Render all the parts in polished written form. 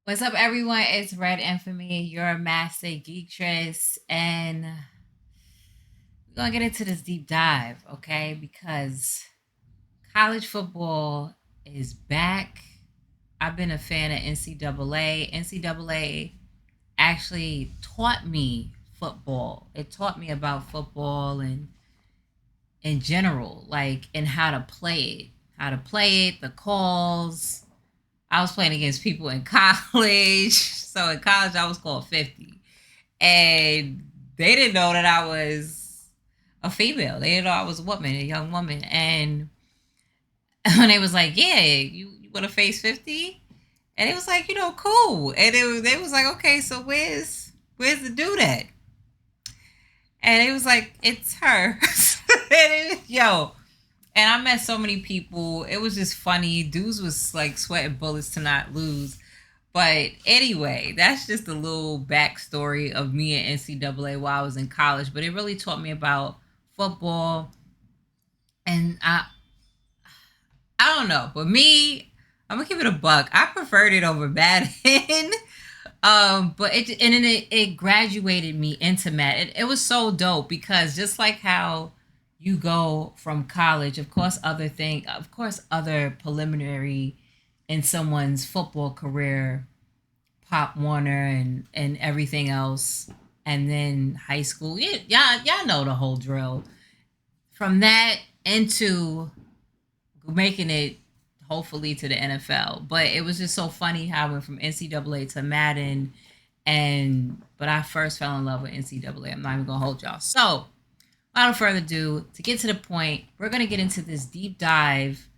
What's up, everyone? It's REDinFamy, your master geektress, and we're gonna get into this deep dive, okay? Because college football is back. I've been a fan of NCAA. NCAA actually taught me football. It taught me about football and in general, like and how to play it, the calls. I was playing against people in college. So in college, I was called 50. And they didn't know that I was a female. They didn't know I was a woman, a young woman. And when they was like, yeah, you want to face 50? And it was like, cool. And they was like, okay, so where's the dude at? And it was like, it's her. Yo, and I met so many people. It was just funny. Dudes was like sweating bullets to not lose. But anyway, that's just a little backstory of me and NCAA while I was in college. But it really taught me about football. And I don't know. But me, I'm gonna give it a buck. I preferred it over Madden. But it graduated me into Madden. It was so dope because just like how you go from college, of course, other preliminary in someone's football career, Pop Warner and everything else, and then high school. Yeah, y'all know the whole drill. From that into making it hopefully to the NFL. But it was just so funny how I went from NCAA to Madden, but I first fell in love with NCAA. I'm not even gonna hold y'all. So without further ado, to get to the point, we're gonna get into this deep dive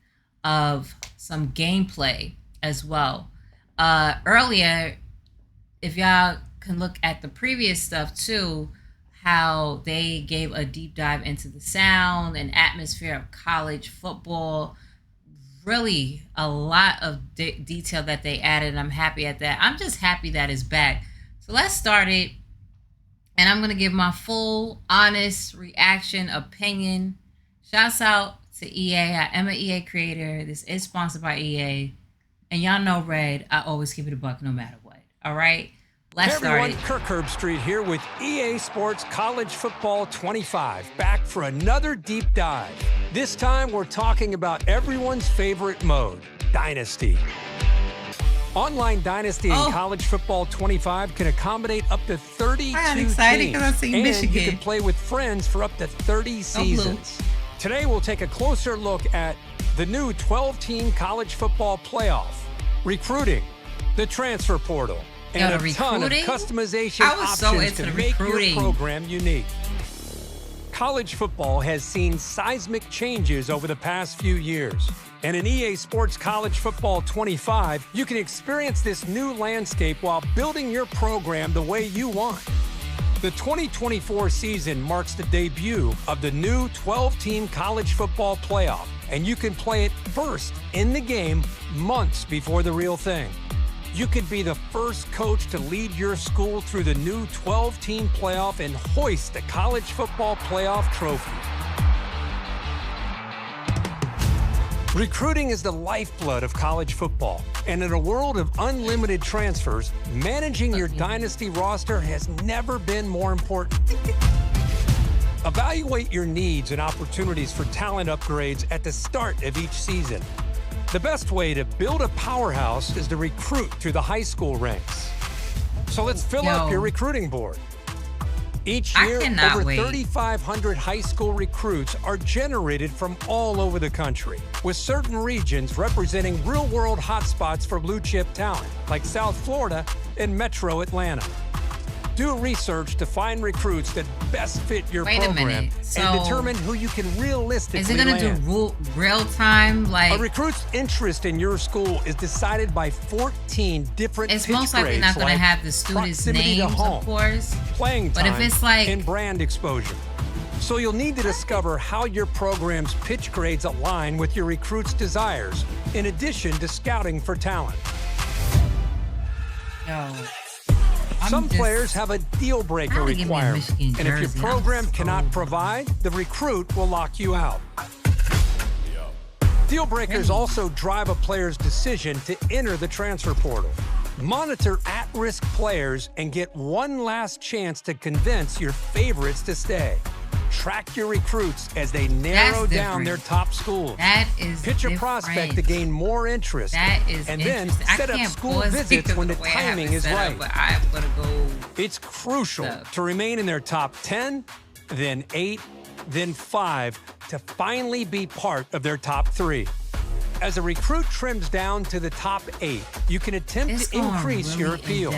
of some gameplay as well. Earlier, if y'all can look at the previous stuff too, how they gave a deep dive into the sound and atmosphere of college football. Really, a lot of detail that they added, and I'm happy at that. I'm just happy that it's back. So let's start it, and I'm gonna give my full, honest reaction, opinion. Shouts out to EA. I am an EA creator. This is sponsored by EA, and y'all know Red. I always keep it a buck no matter what. All right, Hey let's start everyone, it. Kirk Herbstreit here with EA Sports College Football 25, back for another deep dive. This time we're talking about everyone's favorite mode, Dynasty. Online Dynasty in College Football 25 can accommodate up to 32 I got excited teams, because I seen and Michigan. you can play with friends for up to 30 seasons. Today we'll take a closer look at the new 12-team college football playoff, recruiting, the transfer portal, and a ton of customization options to make your program unique. College football has seen seismic changes over the past few years. And in EA Sports College Football 25, you can experience this new landscape while building your program the way you want. The 2024 season marks the debut of the new 12-team college football playoff, and you can play it first in the game months before the real thing. You could be the first coach to lead your school through the new 12-team playoff and hoist the college football playoff trophy. Recruiting is the lifeblood of college football, and in a world of unlimited transfers, managing your dynasty roster has never been more important. Evaluate your needs and opportunities for talent upgrades at the start of each season. The best way to build a powerhouse is to recruit through the high school ranks. So let's fill up your recruiting board. Each year, over 3,500 high school recruits are generated from all over the country, with certain regions representing real-world hotspots for blue-chip talent, like South Florida and Metro Atlanta. Do research to find recruits that best fit your program and determine who you can realistically land. Is it going to do real time? A recruit's interest in your school is decided by 14 different pitch grades. It's most likely not going to have the students' names, of course. Playing time, but if it's like and brand exposure. So you'll need to discover how your program's pitch grades align with your recruit's desires, in addition to scouting for talent. Some players have a deal breaker requirement, and if your program cannot provide, the recruit will lock you out. Deal breakers also drive a player's decision to enter the transfer portal. Monitor at-risk players and get one last chance to convince your favorites to stay. Track your recruits as they narrow down their top schools. That is Pitch a prospect to gain more interest. That is and then set up school visits when the timing is right. But I'm gonna go. It's crucial to remain in their top 10, then 8, then 5 to finally be part of their top 3. As a recruit trims down to the top 8, you can attempt to increase your appeal.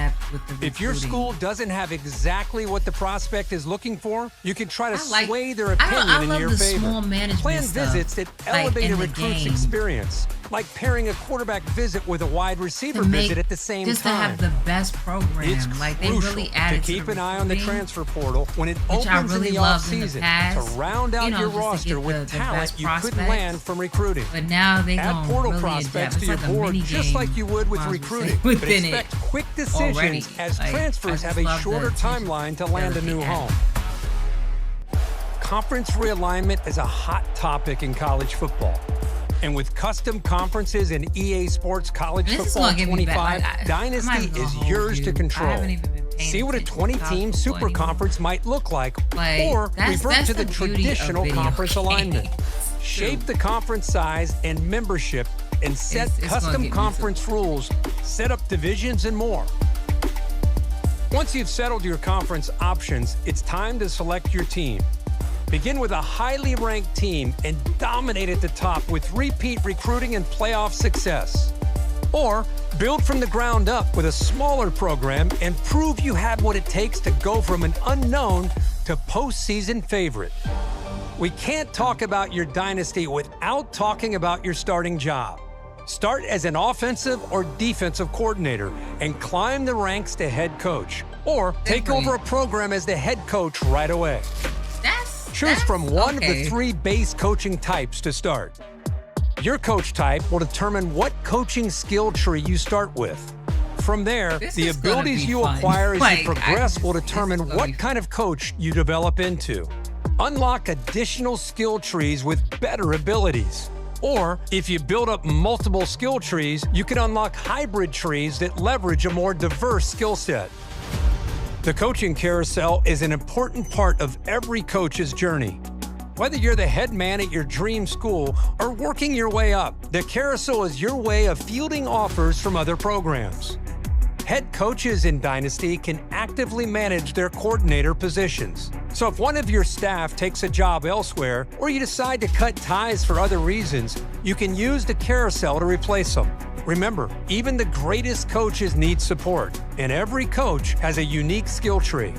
If your school doesn't have exactly what the prospect is looking for, you can try to sway their opinion in your favor. Plan visits that elevate a recruit's experience, like pairing a quarterback visit with a wide receiver visit at the same time. Just to have the best program. It's crucial to keep an eye on the transfer portal when it opens in the offseason to round out your roster with talent you couldn't land from recruiting. But now they add portal prospects to your board just like you would with recruiting, but expect quick decisions as transfers have a shorter timeline to land a new home. Conference realignment is a hot topic in college football. And with custom conferences in EA Sports College Football 25, Dynasty is yours to control. See what a 20-team super conference might look like, or revert to the traditional conference alignment. Shape the conference size and membership and set custom conference rules, set up divisions, and more. Once you've settled your conference options, it's time to select your team. Begin with a highly ranked team and dominate at the top with repeat recruiting and playoff success. Or build from the ground up with a smaller program and prove you have what it takes to go from an unknown to postseason favorite. We can't talk about your dynasty without talking about your starting job. Start as an offensive or defensive coordinator and climb the ranks to head coach. Or take over a program as the head coach right away. Choose from one of the 3 base coaching types to start. Your coach type will determine what coaching skill tree you start with. From there, the abilities you acquire as you progress will determine what kind of coach you develop into. Unlock additional skill trees with better abilities. Or, if you build up multiple skill trees, you can unlock hybrid trees that leverage a more diverse skill set. The coaching carousel is an important part of every coach's journey. Whether you're the head man at your dream school or working your way up, the carousel is your way of fielding offers from other programs. Head coaches in Dynasty can actively manage their coordinator positions. So if one of your staff takes a job elsewhere, or you decide to cut ties for other reasons, you can use the carousel to replace them. Remember, even the greatest coaches need support, and every coach has a unique skill tree.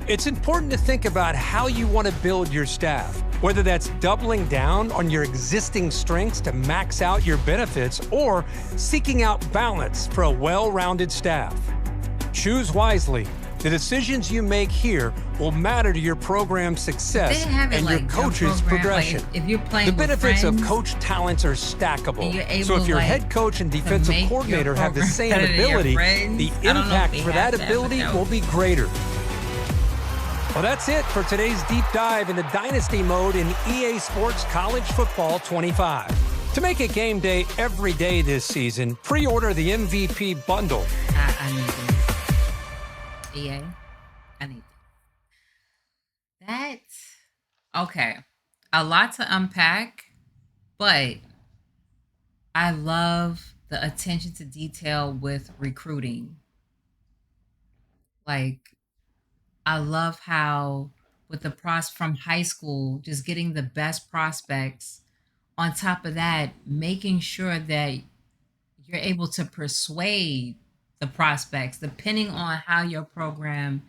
It's important to think about how you want to build your staff, whether that's doubling down on your existing strengths to max out your benefits or seeking out balance for a well-rounded staff. Choose wisely. The decisions you make here will matter to your program's success and your coach's progression. If you're playing the benefits of coach talents are stackable. So if your head coach and defensive coordinator have the same ability, the impact for that ability will be greater. Well, that's it for today's deep dive into Dynasty mode in EA Sports College Football 25. To make it game day every day this season, pre-order the MVP bundle. I need this. EA, I need that. Okay, a lot to unpack, but I love the attention to detail with recruiting. Like, I love how with the from high school, just getting the best prospects. On top of that, making sure that you're able to persuade the prospects depending on how your program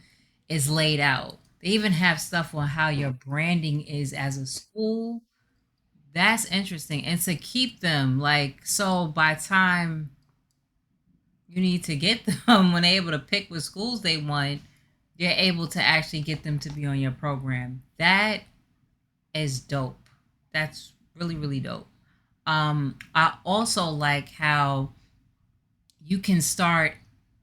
is laid out. They even have stuff on how your branding is as a school. That's interesting. And to keep them so by time you need to get them when they're able to pick what schools they want, you're able to actually get them to be on your program. That is dope. That's really, really dope. I also like how you can start,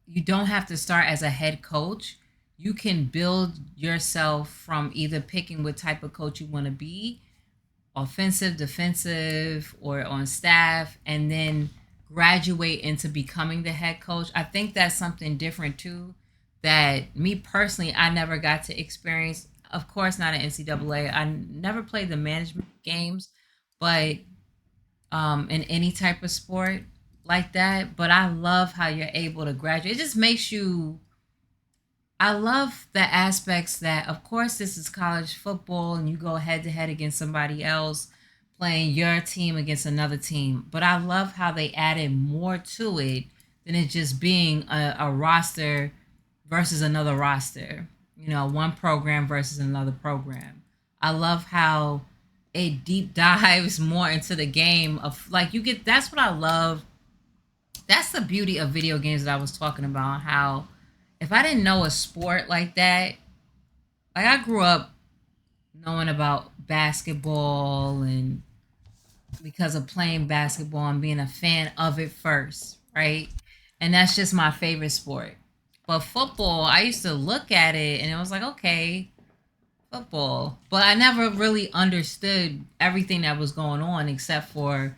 you don't have to start as a head coach. You can build yourself from either picking what type of coach you want to be, offensive, defensive, or on staff, and then graduate into becoming the head coach. I think that's something different too. That me personally, I never got to experience. Of course, not an NCAA. I never played the management games, but in any type of sport like that. But I love how you're able to graduate. It just makes you. I love the aspects that, of course, this is college football and you go head to head against somebody else, playing your team against another team. But I love how they added more to it than it just being a roster versus another roster, one program versus another program. I love how it deep dives more into the game of like that's what I love. That's the beauty of video games that I was talking about. How if I didn't know a sport like that, like I grew up knowing about basketball and because of playing basketball and being a fan of it first, right? And that's just my favorite sport. But football, I used to look at it and it was like, okay, football. But I never really understood everything that was going on except for,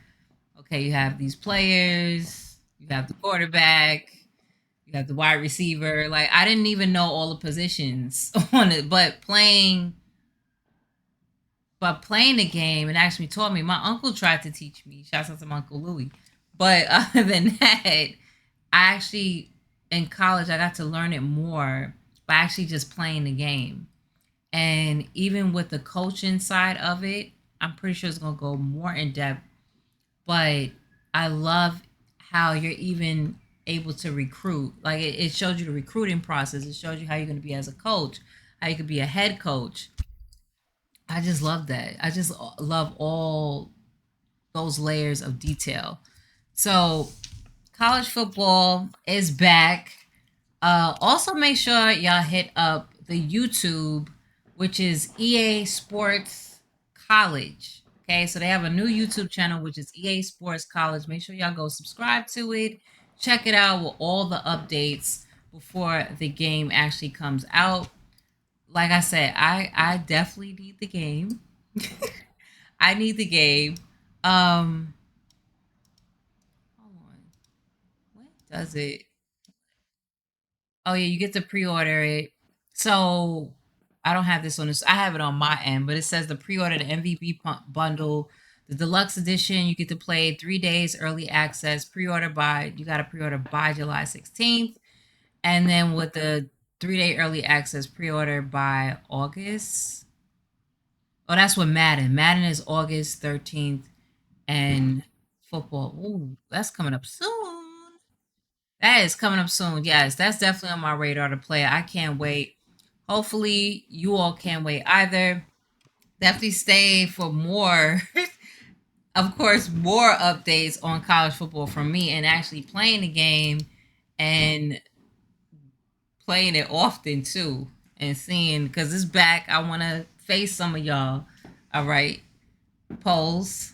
okay, you have these players, you have the quarterback, you have the wide receiver. Like I didn't even know all the positions on it, but playing the game and actually taught me. My uncle tried to teach me. Shouts out to my Uncle Louie. But other than that, I actually in college I got to learn it more by actually just playing the game. And even with the coaching side of it, I'm pretty sure it's gonna go more in depth. But I love how you're even able to recruit. Like it shows you the recruiting process. It shows you how you're gonna be as a coach, how you could be a head coach. I just love that. I just love all those layers of detail. So, college football is back. Also, make sure y'all hit up the YouTube, which is EA Sports College. Okay, so they have a new YouTube channel, which is EA Sports College. Make sure y'all go subscribe to it. Check it out with all the updates before the game actually comes out. Like I said, I definitely need the game. I need the game. Um, hold on. What does it? Oh yeah, you get to pre-order it. So I don't have this on this. I have it on my end, but it says the pre-order the MVP bundle, the deluxe edition. You get to play 3 days early access. Pre-order by you got to pre-order by July 16th, and then with the 3 day early access pre-order by August. Oh, that's what Madden. Madden is August 13th, and football. Ooh, that's coming up soon. That is coming up soon. Yes, that's definitely on my radar to play. I can't wait. Hopefully, you all can't wait either. Definitely stay for more, of course, more updates on college football from me and actually playing the game and playing it often too and seeing because it's back. I want to face some of y'all. All right, polls.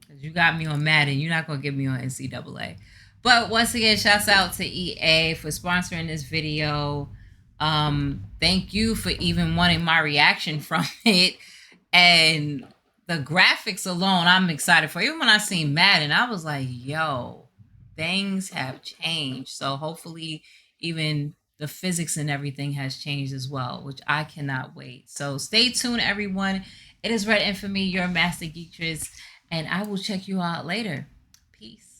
Because you got me on Madden. You're not going to get me on NCAA. But once again, shouts out to EA for sponsoring this video. Thank you for even wanting my reaction from it. And the graphics alone, I'm excited for. Even when I seen Madden, I was like, yo, things have changed. So hopefully even the physics and everything has changed as well, which I cannot wait. So stay tuned, everyone. It is REDinFamy, your master geektress, and I will check you out later. Peace.